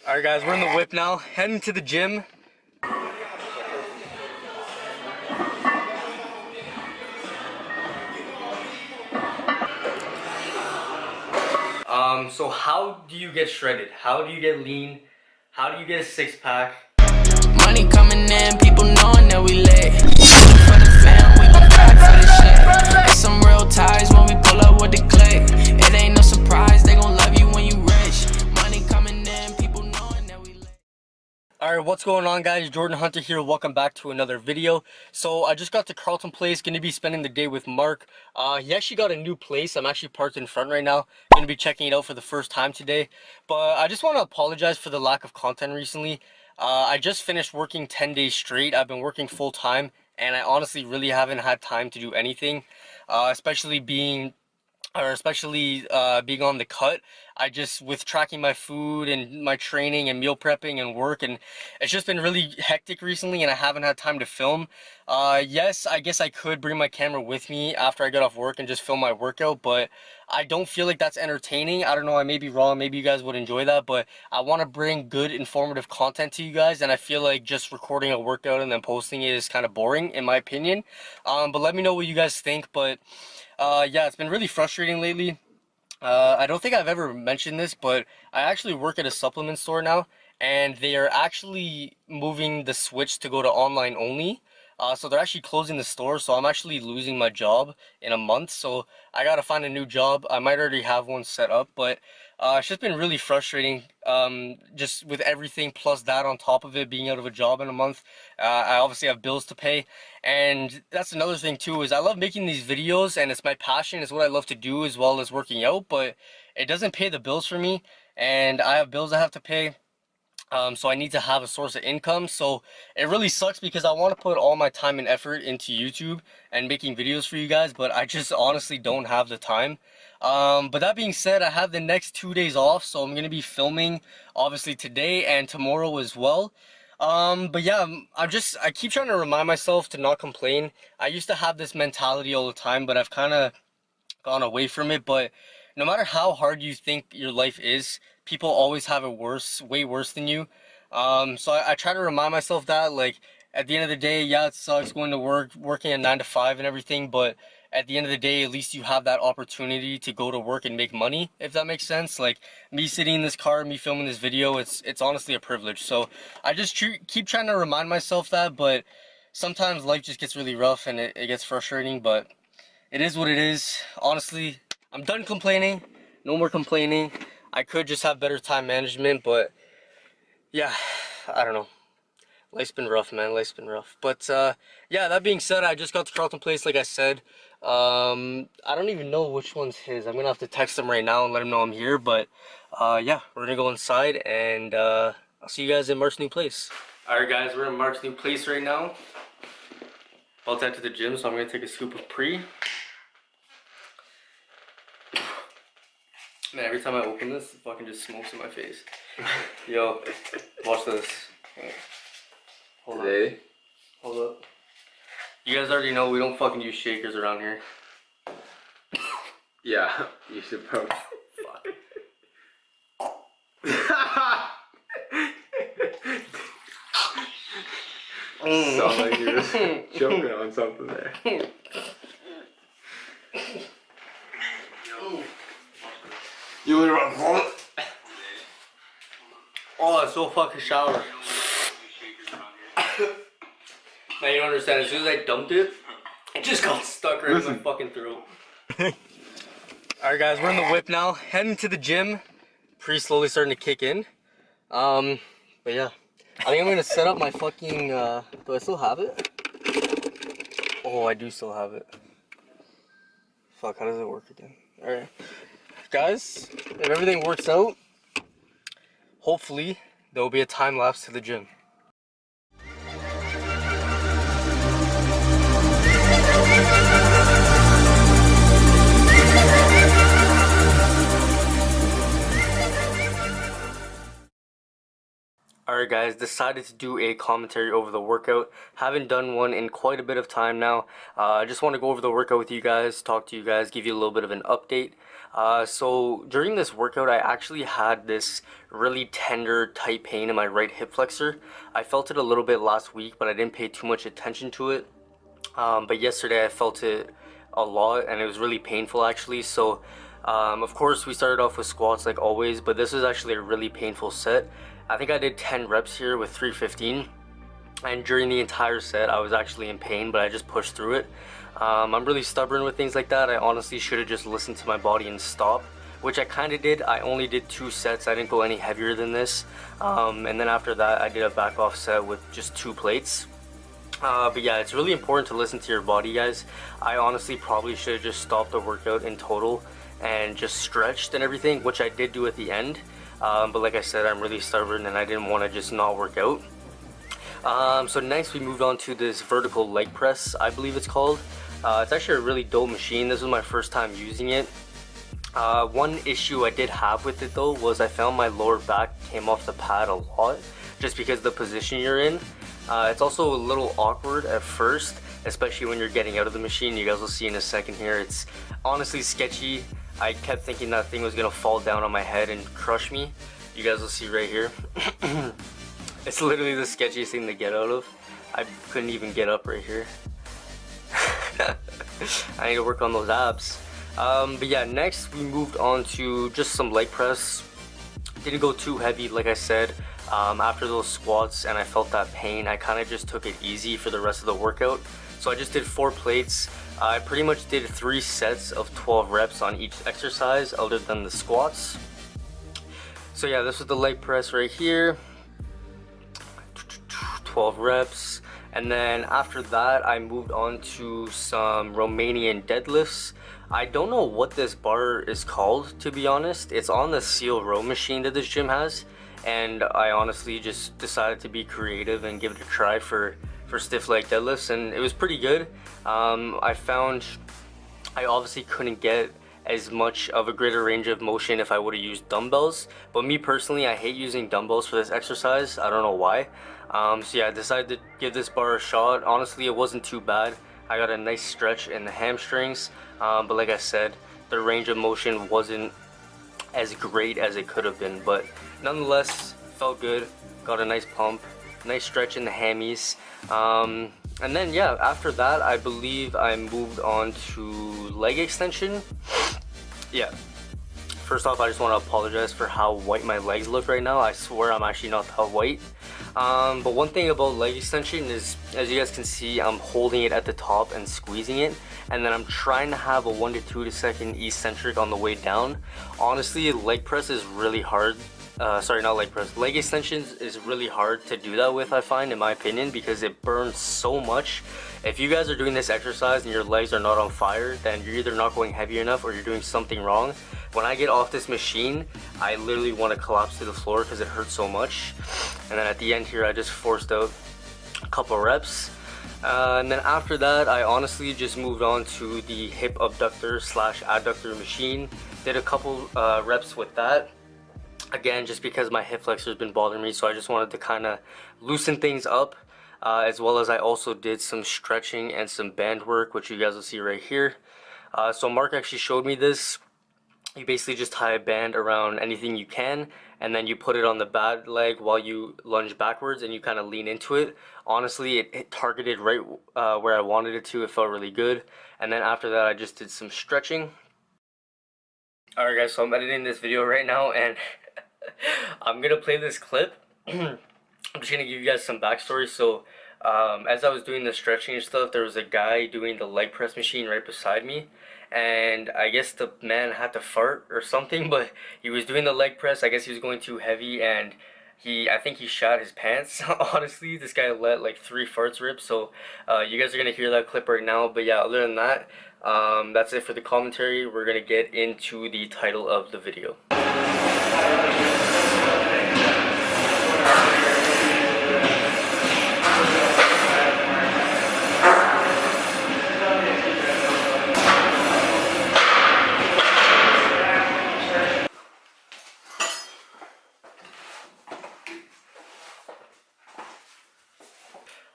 Alright guys, we're in the whip now, heading to the gym. So how do you get shredded? How do you get lean? How do you get a six-pack? Money coming in, people knowing that we lit. For the fam, we gon' back for the shit. It's some real ties when we pull up with the click. It ain't no surprise, they gon' love you when you rich. Money coming in, people knowing that we lit. Alright, what's going on guys? Jordan Hunter here. Welcome back to another video. So I just got to Carlton Place, gonna be spending the day with Mark. He actually got a new place. I'm actually parked in front right now. Gonna be checking it out for the first time today. But I just want to apologize for the lack of content recently. I just finished working 10 days straight. I've been working full time and I honestly really haven't had time to do anything. Especially being on the cut. I just, with tracking my food and my training and meal prepping and work, and it's just been really hectic recently and I haven't had time to film. Yes, I guess I could bring my camera with me after I get off work and just film my workout, but I don't feel like that's entertaining. I don't know, I may be wrong, maybe you guys would enjoy that, but I want to bring good informative content to you guys, and I feel like just recording a workout and then posting it is kind of boring in my opinion. But let me know what you guys think. But yeah, it's been really frustrating lately. I don't think I've ever mentioned this, but I actually work at a supplement store now, and they are actually moving the switch to go to online only. So they're actually closing the store, so I'm actually losing my job in a month, so I gotta find a new job. I might already have one set up, but it's just been really frustrating, just with everything, plus that on top of it, being out of a job in a month. I obviously have bills to pay, and that's another thing too, is I love making these videos, and it's my passion, it's what I love to do, as well as working out, but it doesn't pay the bills for me, and I have bills I have to pay. So I need to have a source of income. So it really sucks because I want to put all my time and effort into YouTube and making videos for you guys, but I just honestly don't have the time. But that being said, I have the next 2 days off, so I'm going to be filming obviously today and tomorrow as well. But yeah, I keep trying to remind myself to not complain. I used to have this mentality all the time, but I've kind of gone away from it. But no matter how hard you think your life is, people always have it worse, way worse than you. So I try to remind myself that, like, at the end of the day, yeah, it sucks going to work, working a 9 to 5 and everything, but at the end of the day, at least you have that opportunity to go to work and make money, if that makes sense. Like, me sitting in this car, me filming this video, it's honestly a privilege. So I just keep trying to remind myself that, but sometimes life just gets really rough and it gets frustrating, but it is what it is. Honestly, I'm done complaining. No more complaining. I could just have better time management, but yeah, I don't know. Life's been rough, man. Life's been rough. But yeah, that being said, I just got to Carlton Place, like I said. I don't even know which one's his. I'm gonna have to text him right now and let him know I'm here. But yeah, we're gonna go inside, and I'll see you guys in Mark's new place. Alright guys, we're in Mark's new place right now. About to head to the gym, so I'm gonna take a scoop of pre. Man, every time I open this, it fucking just smokes in my face. Yo, watch this. Hold Today? up. Hold up. You guys already know we don't fucking use shakers around here. Yeah, you should probably. Fuck. Sound like you was joking on something there. You would run. Oh, it's so fucking shower. Man, you don't understand. As soon as I dumped it, it just got stuck right in my fucking throat. Alright guys, we're in the whip now, heading to the gym. Pre slowly starting to kick in. But yeah, I think I'm gonna set up my fucking. Do I still have it? Oh, I do still have it. Fuck, how does it work again? Alright. Guys, if everything works out, hopefully there will be a time lapse to the gym. Alright guys, decided to do a commentary over the workout. Haven't done one in quite a bit of time now. I just want to go over the workout with you guys, talk to you guys, give you a little bit of an update. So during this workout, I actually had this really tender, tight pain in my right hip flexor. I felt it a little bit last week, but I didn't pay too much attention to it. But yesterday I felt it a lot, and it was really painful actually. So of course we started off with squats like always, but this was actually a really painful set. I think I did 10 reps here with 315, and during the entire set I was actually in pain, but I just pushed through it. I'm really stubborn with things like that. I honestly should have just listened to my body and stopped, which I kind of did. I only did 2 sets. I didn't go any heavier than this, and then after that I did a back off set with just 2 plates. But yeah, it's really important to listen to your body, guys. I honestly probably should have just stopped the workout in total and just stretched and everything, which I did do at the end. But like I said, I'm really stubborn and I didn't want to just not work out. So next we moved on to this vertical leg press, I believe it's called. It's actually a really dope machine. This was my first time using it. One issue I did have with it though was I found my lower back came off the pad a lot, just because the position you're in. It's also a little awkward at first, especially when you're getting out of the machine. You guys will see in a second here. It's honestly sketchy. I kept thinking that thing was gonna fall down on my head and crush me. You guys will see right here. It's literally the sketchiest thing to get out of. I couldn't even get up right here. I need to work on those abs. But yeah, next we moved on to just some leg press. Didn't go too heavy, like I said. After those squats and I felt that pain, I kind of just took it easy for the rest of the workout. So I just did 4 plates. I pretty much did 3 sets of 12 reps on each exercise other than the squats. So yeah, this was the leg press right here. 12 reps. And then after that, I moved on to some Romanian deadlifts. I don't know what this bar is called, to be honest. It's on the seal row machine that this gym has. And I honestly just decided to be creative and give it a try for stiff leg deadlifts, and it was pretty good. I found I obviously couldn't get as much of a greater range of motion if I would have used dumbbells, but me personally, I hate using dumbbells for this exercise. I don't know why. So yeah, I decided to give this bar a shot. Honestly, it wasn't too bad. I got a nice stretch in the hamstrings, but like I said, the range of motion wasn't as great as it could have been, but nonetheless felt good. Got a nice pump, nice stretch in the hammies. And then yeah, after that I believe I moved on to leg extension. Yeah, first off, I just want to apologize for how white my legs look right now. I swear I'm actually not that white. But one thing about leg extension is, as you guys can see, I'm holding it at the top and squeezing it, and then I'm trying to have a 1 to 2 second eccentric on the way down. Honestly, leg press is really hard. Sorry, not leg press. Leg extensions is really hard to do that with, I find, in my opinion, because it burns so much. If you guys are doing this exercise and your legs are not on fire, then you're either not going heavy enough or you're doing something wrong. When I get off this machine, I literally want to collapse to the floor because it hurts so much. And then at the end here, I just forced out a couple reps. And then after that, I honestly just moved on to the hip abductor / adductor machine. Did a couple reps with that. Again, just because my hip flexor has been bothering me, so I just wanted to kind of loosen things up, as well as I also did some stretching and some band work, which you guys will see right here. So Mark actually showed me this. You basically just tie a band around anything you can, and then you put it on the bad leg while you lunge backwards and you kind of lean into it. Honestly, it targeted right where I wanted it to. It felt really good. And then after that, I just did some stretching. Alright guys, so I'm editing this video right now, and I'm gonna play this clip. I'm just gonna give you guys some backstory. So as I was doing the stretching and stuff, there was a guy doing the leg press machine right beside me, and I guess the man had to fart or something, but he was doing the leg press. I guess he was going too heavy, and I think he shot his pants. Honestly, this guy let like 3 farts rip. So you guys are gonna hear that clip right now. But yeah, other than that, that's it for the commentary. We're gonna get into the title of the video.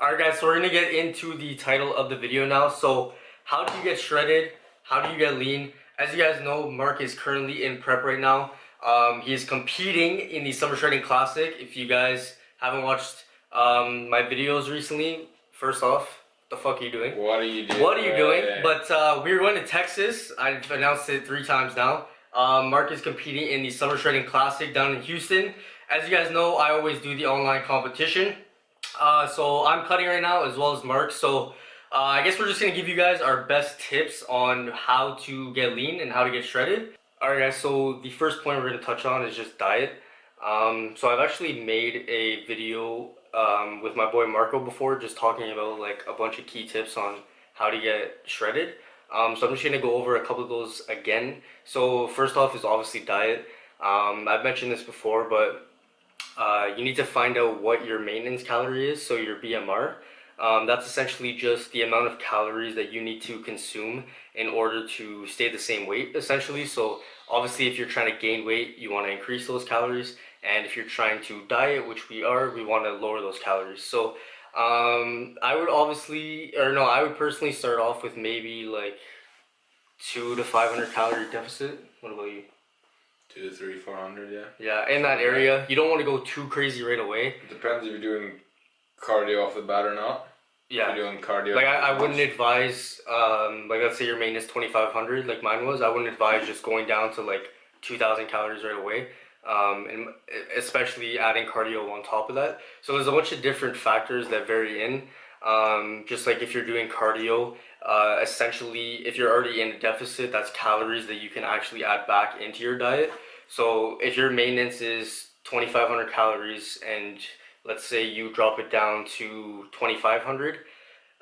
Alright guys, so we're gonna get into the title of the video now. So, how do you get shredded? How do you get lean? As you guys know, Mark is currently in prep right now. He is competing in the Summer Shredding Classic. If you guys haven't watched my videos recently, first off, the fuck are you doing? What are you doing? What are you doing? But we're going to Texas. I've announced it 3 times now. Mark is competing in the Summer Shredding Classic down in Houston. As you guys know, I always do the online competition. So I'm cutting right now as well as Mark. So I guess we're just gonna give you guys our best tips on how to get lean and how to get shredded. Alright guys, so the first point we're gonna touch on is just diet. So I've actually made a video with my boy Marco before, just talking about like a bunch of key tips on how to get shredded. So I'm just gonna go over a couple of those again. So first off is obviously diet. I've mentioned this before, but you need to find out what your maintenance calorie is, so your BMR. That's essentially just the amount of calories that you need to consume in order to stay the same weight, essentially. So obviously if you're trying to gain weight, you want to increase those calories, and if you're trying to diet, which we are, we want to lower those calories. So I would personally start off with maybe like 200 to 500 calorie deficit. What about you? 200, 300, 400, yeah. Yeah, in that area. You don't want to go too crazy right away. It depends if you're doing cardio off the bat or not. Yeah. If you're doing cardio. Like I wouldn't advise, like let's say your maintenance 2,500, like mine was. I wouldn't advise just going down to like 2,000 calories right away, and especially adding cardio on top of that. So there's a bunch of different factors that vary in. Just like if you're doing cardio, essentially if you're already in a deficit, that's calories that you can actually add back into your diet. So if your maintenance is 2,500 calories and let's say you drop it down to 2,500,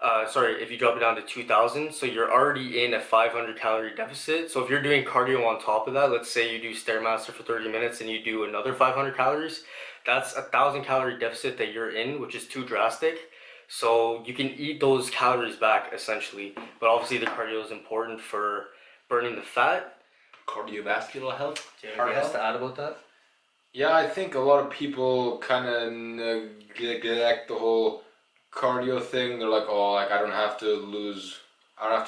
if you drop it down to 2,000, so you're already in a 500 calorie deficit. So if you're doing cardio on top of that, let's say you do Stairmaster for 30 minutes and you do another 500 calories, that's a 1,000 calorie deficit that you're in, which is too drastic. So you can eat those calories back essentially, but obviously the cardio is important for burning the fat. Cardiovascular health. Do you have anything else to add about that? Yeah, I think a lot of people kind of neglect the whole cardio thing. They're like, oh, like I don't have to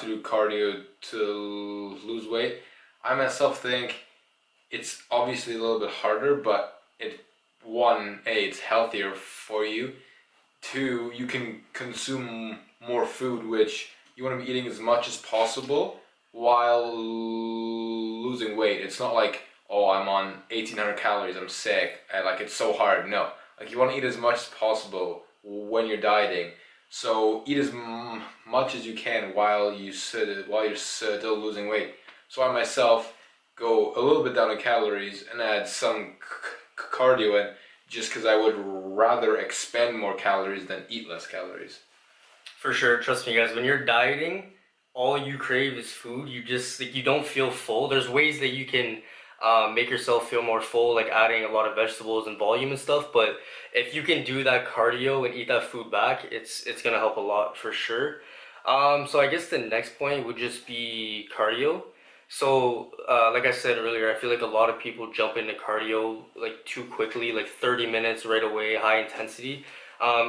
do cardio to lose weight. I myself think it's obviously a little bit harder, but it's healthier for you. 2, you can consume more food, which you want to be eating as much as possible while losing weight. It's not like, oh, I'm on 1,800 calories, I'm sick, and like it's so hard. No, like you want to eat as much as possible when you're dieting. So eat as much as you can while you're still losing weight. So I myself go a little bit down in calories and add some cardio in, just because I would rather expend more calories than eat less calories. For sure, trust me guys, when you're dieting, all you crave is food. You don't feel full. There's ways that you can make yourself feel more full, like adding a lot of vegetables and volume and stuff, but if you can do that cardio and eat that food back, it's gonna help a lot for sure. So I guess the next point would just be cardio. So like I said earlier, I feel like a lot of people jump into cardio like too quickly, like 30 minutes right away, high intensity.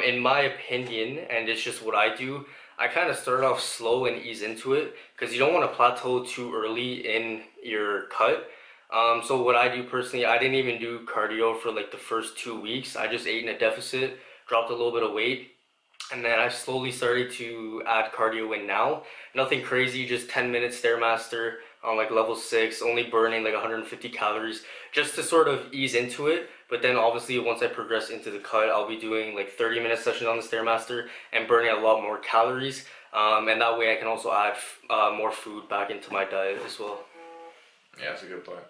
In my opinion, and it's just what I do, I kind of start off slow and ease into it because you don't want to plateau too early in your cut. So what I do personally, I didn't even do cardio for like the first 2 weeks. I just ate in a deficit, dropped a little bit of weight, and then I slowly started to add cardio in now. Nothing crazy, just 10 minutes Stairmaster on like level 6, only burning like 150 calories just to sort of ease into it. But then obviously once I progress into the cut, I'll be doing like 30-minute sessions on the Stairmaster and burning a lot more calories. And that way I can also add more food back into my diet as well. Yeah, that's a good point.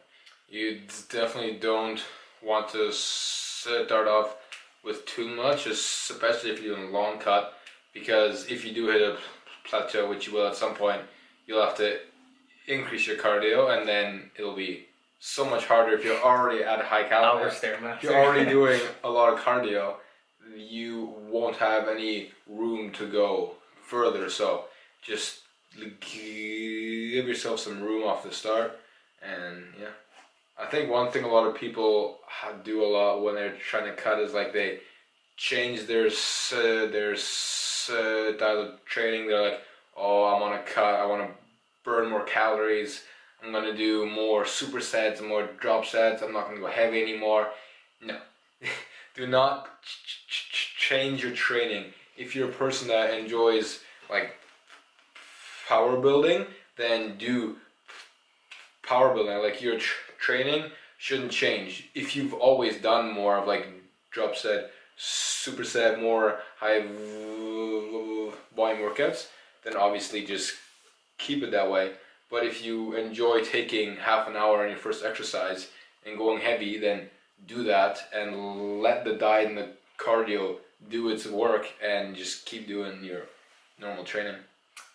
You definitely don't want to start off with too much, especially if you're doing a long cut, because if you do hit a plateau, which you will at some point, you'll have to increase your cardio, and then it'll be so much harder if you're already at a high calorie. If you're already doing a lot of cardio, you won't have any room to go further. So just give yourself some room off the start, and yeah. I think one thing a lot of people do a lot when they're trying to cut is like they change their style of training. They're like, oh, I'm on a cut. I want to burn more calories. I'm gonna do more supersets, more drop sets. I'm not gonna go heavy anymore. No, do not change your training. If you're a person that enjoys like power building, then do power building. Like your training shouldn't change. If you've always done more of like drop set, superset, more high volume workouts, then obviously just keep it that way. But if you enjoy taking half an hour on your first exercise and going heavy, then do that and let the diet and the cardio do its work and just keep doing your normal training.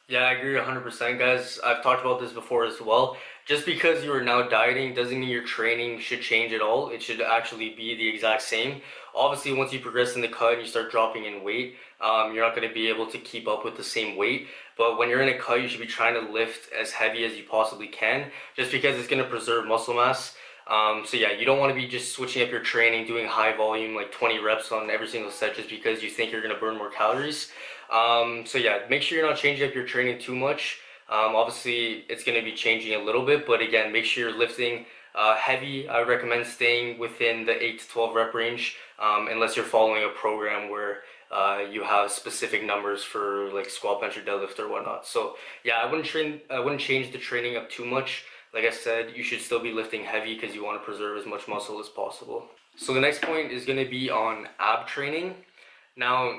Yeah, I agree 100%, guys. I've talked about this before as well. Just because you are now dieting doesn't mean your training should change at all. It should actually be the exact same. Obviously, once you progress in the cut and you start dropping in weight, you're not going to be able to keep up with the same weight. But when you're in a cut, you should be trying to lift as heavy as you possibly can, just because it's going to preserve muscle mass. So yeah, you don't want to be just switching up your training, doing high volume, like 20 reps on every single set just because you think you're going to burn more calories. So yeah, make sure you're not changing up your training too much. Obviously, it's going to be changing a little bit, but again, make sure you're lifting heavy. I recommend staying within the 8 to 12 rep range, unless you're following a program where you have specific numbers for like squat, bench, or deadlift or whatnot. So yeah, I wouldn't change the training up too much. Like I said, you should still be lifting heavy because you want to preserve as much muscle as possible. So the next point is going to be on ab training. Now,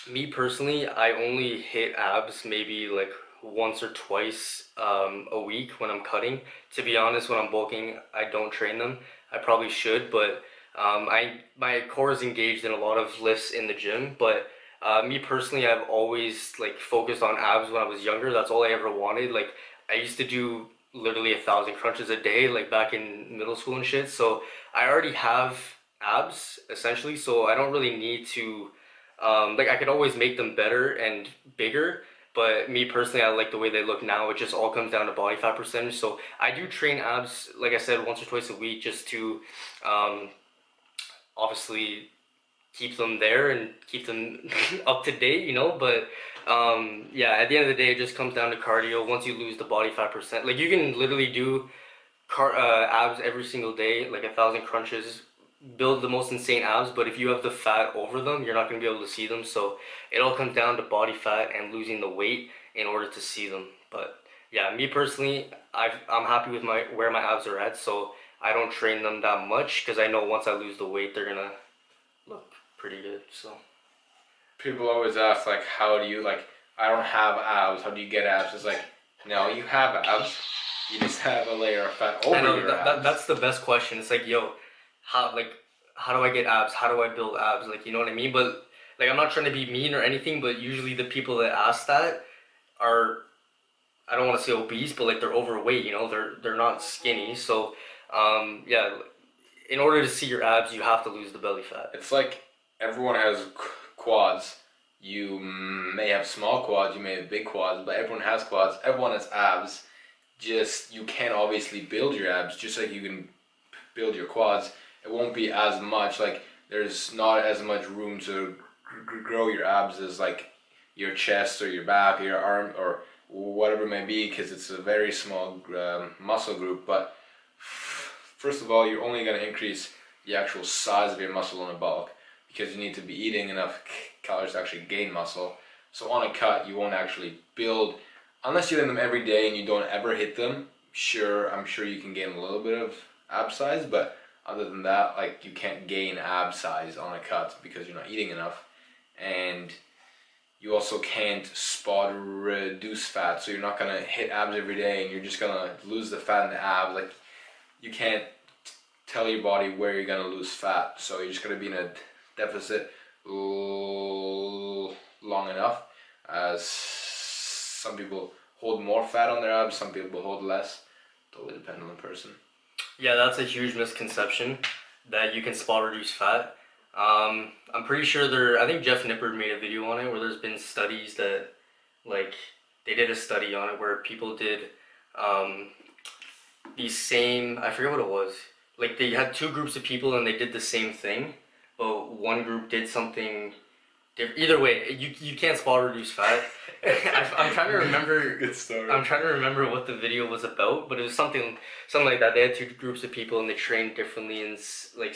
me personally, I only hit abs maybe like once or twice a week when I'm cutting. To be honest, when I'm bulking, I don't train them. I probably should, but my core is engaged in a lot of lifts in the gym. But me personally, I've always like focused on abs when I was younger. That's all I ever wanted. Like I used to do literally 1,000 crunches a day, like back in middle school and shit. So I already have abs essentially, so I don't really need to. Like I could always make them better and bigger, but me personally, I like the way they look now. It just all comes down to body fat percentage. So I do train abs, like I said, once or twice a week, just to um, obviously keep them there and keep them up to date, you know. But yeah, at the end of the day, it just comes down to cardio. Once you lose the body fat percent, like you can literally do abs every single day, like 1,000 crunches, build the most insane abs, but if you have the fat over them, you're not going to be able to see them. So it all comes down to body fat and losing the weight in order to see them. But yeah, me personally, I'm happy with where my abs are at, so I don't train them that much because I know once I lose the weight, they're gonna look pretty good. So People always ask like, how do you like? I don't have abs. How do you get abs? It's like, no, you have abs. You just have a layer of fat over I know your abs. that's the best question. It's like, yo, how how do I get abs? How do I build abs? Like, you know what I mean? But like, I'm not trying to be mean or anything, but usually the people that ask that are, I don't want to say obese, but like they're overweight. You know, they're not skinny. So yeah, in order to see your abs, you have to lose the belly fat. It's like everyone has quads. You may have small quads, you may have big quads, but everyone has quads. Everyone has abs. Just you can't obviously build your abs just like you can build your quads. It won't be as much. Like there's not as much room to grow your abs as like your chest or your back or your arm or whatever it may be, because it's a very small muscle group. But first of all, you're only going to increase the actual size of your muscle in a bulk because you need to be eating enough calories to actually gain muscle. So on a cut, you won't actually build, unless you do them every day and you don't ever hit them. Sure, I'm sure you can gain a little bit of ab size, but other than that, like you can't gain ab size on a cut because you're not eating enough. And you also can't spot reduce fat, so you're not gonna hit abs every day and you're just gonna lose the fat in the abs. Like you can't tell your body where you're gonna lose fat, so you're just gonna be in a deficit long enough. As some people hold more fat on their abs, some people hold less. Totally depend on the person. Yeah, that's a huge misconception that you can spot reduce fat. I'm pretty sure I think Jeff Nippard made a video on it where there's been studies that, like, they did a study on it where people did the same, I forget what it was. Like, they had two groups of people and they did the same thing, but one group did something different. Either way, you can't spot reduce fat. I'm trying to remember. Good story. I'm trying to remember what the video was about, but it was something like that. They had two groups of people and they trained differently and like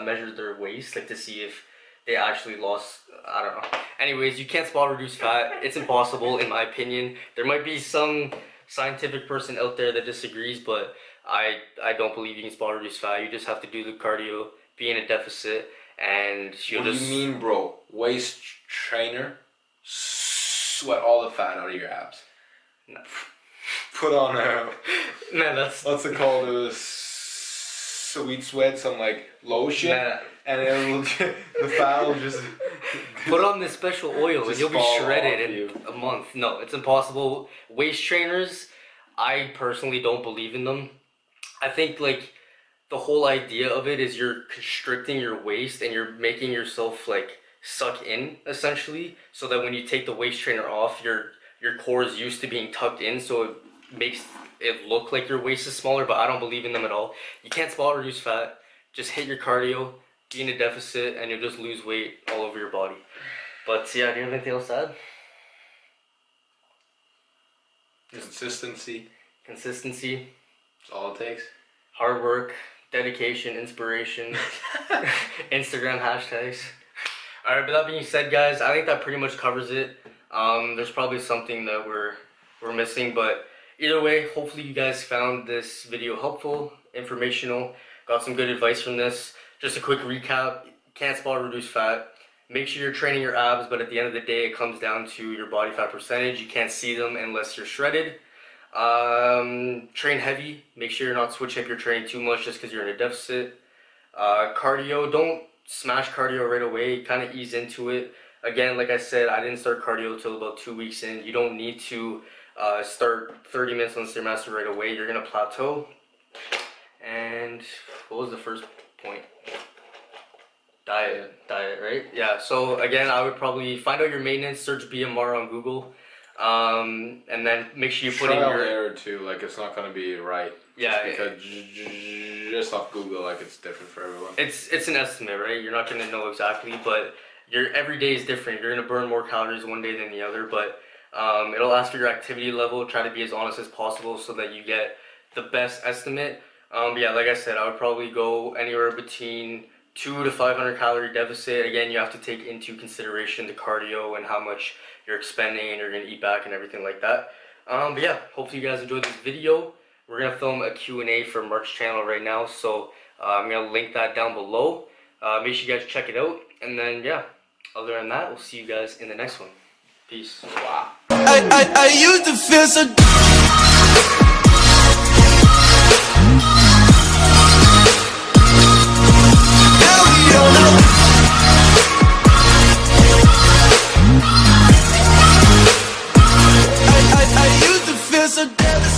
measured their waist like to see if they actually lost. I don't know. Anyways, you can't spot reduce fat. It's impossible in my opinion. There might be some scientific person out there that disagrees, but I don't believe you can spot reduce fat. You just have to do the cardio, be in a deficit, and you'll What do you mean, bro? Waist trainer, sweat all the fat out of your abs. No. Put on a Man, that's what's it called? A sweet sweat, some like lotion, Nah. and it'll the fat will just put on this special oil and just you'll be fall shredded off in you. a month. No, it's impossible. Waist trainers, I personally don't believe in them. I think like the whole idea of it is you're constricting your waist and you're making yourself like suck in essentially, so that when you take the waist trainer off, your core is used to being tucked in, so it makes it look like your waist is smaller. But I don't believe in them at all. You can't spot reduce fat. Just hit your cardio, be in a deficit, and you'll just lose weight all over your body. But yeah, do you have anything else to add? Consistency. Consistency, That's all it takes. hard work, dedication, inspiration, Instagram hashtags. Alright, but that being said, guys, I think that pretty much covers it. There's probably something that we're missing, but either way, hopefully you guys found this video helpful, informational, got some good advice from this. Just a quick recap: can't spot reduce fat. Make sure you're training your abs, but at the end of the day, it comes down to your body fat percentage. You can't see them unless you're shredded. Train heavy. Make sure you're not switching up your training too much just because you're in a deficit. Cardio, don't smash cardio right away. Kind of ease into it. Again, like I said, I didn't start cardio till about 2 weeks in. You don't need to start 30 minutes on the Stairmaster right away. You're gonna plateau. And what was the first point? Diet, right? Yeah, so again, I would probably find out your maintenance, search BMR on Google, and then make sure you put in Trial your... and error too. Like it's not gonna be right. Yeah, Because just off Google, like it's different for everyone. it's an estimate, right? You're not gonna know exactly, but your every day is different. You're gonna burn more calories one day than the other, but it'll ask for your activity level. Try to be as honest as possible so that you get the best estimate. But yeah, like I said, I would probably go anywhere between 200 to 500 calorie deficit. Again, you have to take into consideration the cardio and how much you're expending and you're going to eat back and everything like that. But yeah, hopefully you guys enjoyed this video. We're going to film a Q&A for Mark's channel right now, so I'm going to link that down below. Make sure you guys check it out, and then yeah, other than that, we'll see you guys in the next one. Peace. Wow. I used to feel so. Now we don't know. I used to feel so dead.